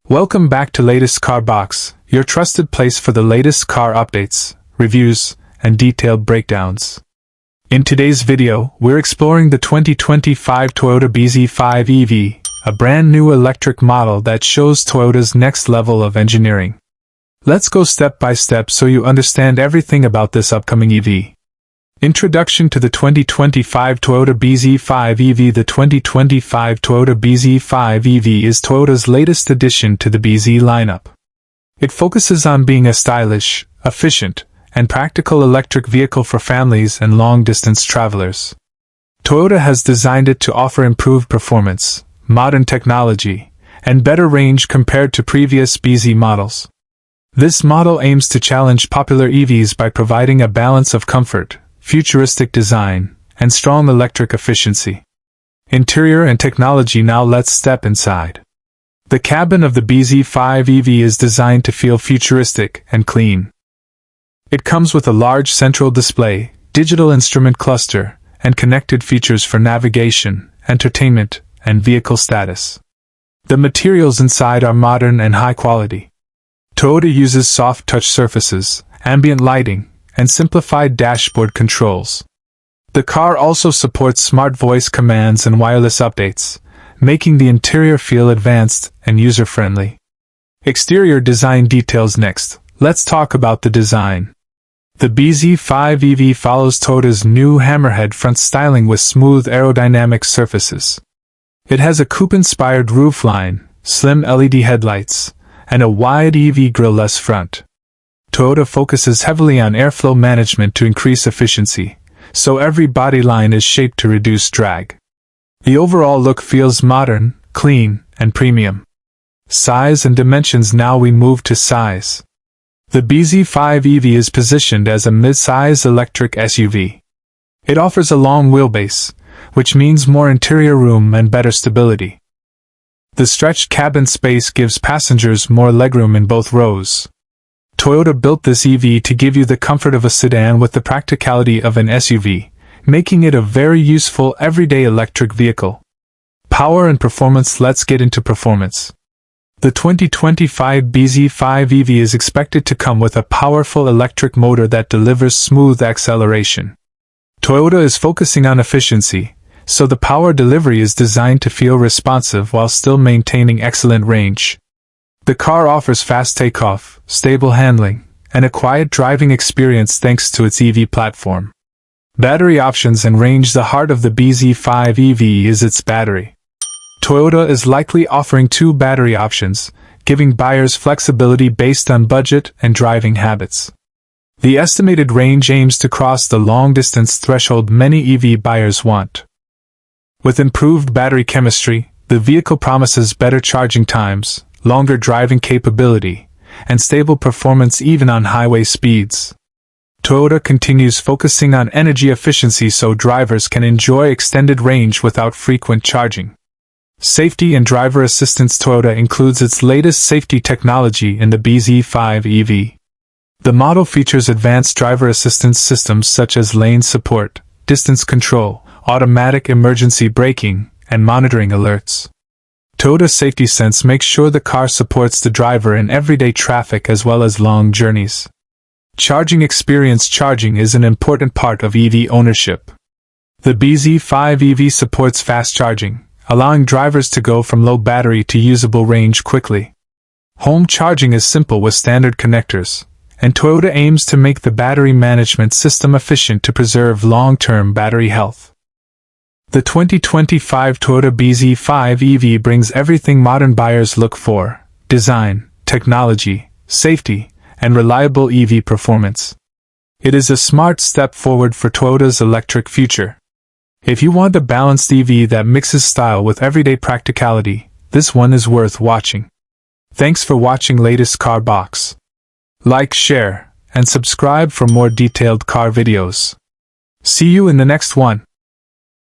Welcome back to Latest Car Box, your trusted place for the latest car updates, reviews, and detailed breakdowns. In today's video, we're exploring the 2025 Toyota bZ5 EV, a brand new electric model that shows Toyota's next level of engineering. Let's go step by step so you understand everything about this upcoming EV. Introduction to the 2025 Toyota bZ5 EV. The 2025 Toyota bZ5 EV is Toyota's latest addition to the bZ lineup. It focuses on being a stylish, efficient, and practical electric vehicle for families and long-distance travelers. Toyota has designed it to offer improved performance, modern technology, and better range compared to previous bZ models. This model aims to challenge popular EVs by providing a balance of comfort, futuristic design, and strong electric efficiency. Interior and technology. Now let's step inside. The cabin of the bZ5 EV is designed to feel futuristic and clean. It comes with a large central display, digital instrument cluster, and connected features for navigation, entertainment, and vehicle status. The materials inside are modern and high quality. Toyota uses soft touch surfaces, ambient lighting, and simplified dashboard controls. The car also supports smart voice commands and wireless updates, making the interior feel advanced and user-friendly. Exterior design details. Next, let's talk about the design. The bZ5 EV follows Toyota's new hammerhead front styling with smooth aerodynamic surfaces. It has a coupe-inspired roofline, slim LED headlights, and a wide EV grille-less front. Toyota focuses heavily on airflow management to increase efficiency, so every bodyline is shaped to reduce drag. The overall look feels modern, clean, and premium. Size and dimensions. Now we move to size. The bZ5 EV is positioned as a mid-size electric SUV. It offers a long wheelbase, which means more interior room and better stability. The stretched cabin space gives passengers more legroom in both rows. Toyota built this EV to give you the comfort of a sedan with the practicality of an SUV, making it a very useful everyday electric vehicle. Power and performance. Let's get into performance. The 2025 bZ5 EV is expected to come with a powerful electric motor that delivers smooth acceleration. Toyota is focusing on efficiency, so the power delivery is designed to feel responsive while still maintaining excellent range. The car offers fast takeoff, stable handling, and a quiet driving experience thanks to its EV platform. Battery options and range. The heart of the bZ5 EV is its battery. Toyota is likely offering two battery options, giving buyers flexibility based on budget and driving habits. The estimated range aims to cross the long-distance threshold many EV buyers want. With improved battery chemistry, the vehicle promises better charging times, longer driving capability, and stable performance even on highway speeds. Toyota continues focusing on energy efficiency so drivers can enjoy extended range without frequent charging. Safety and driver assistance. Toyota includes its latest safety technology in the bZ5 EV. The model features advanced driver assistance systems such as lane support, distance control, automatic emergency braking, and monitoring alerts. Toyota Safety Sense makes sure the car supports the driver in everyday traffic as well as long journeys. Charging experience. Charging is an important part of EV ownership. The bZ5 EV supports fast charging, allowing drivers to go from low battery to usable range quickly. Home charging is simple with standard connectors, and Toyota aims to make the battery management system efficient to preserve long-term battery health. The 2025 Toyota bZ5 EV brings everything modern buyers look for: design, technology, safety, and reliable EV performance. It is a smart step forward for Toyota's electric future. If you want a balanced EV that mixes style with everyday practicality, this one is worth watching. Thanks for watching Latest Car Box. Like, share, and subscribe for more detailed car videos. See you in the next one.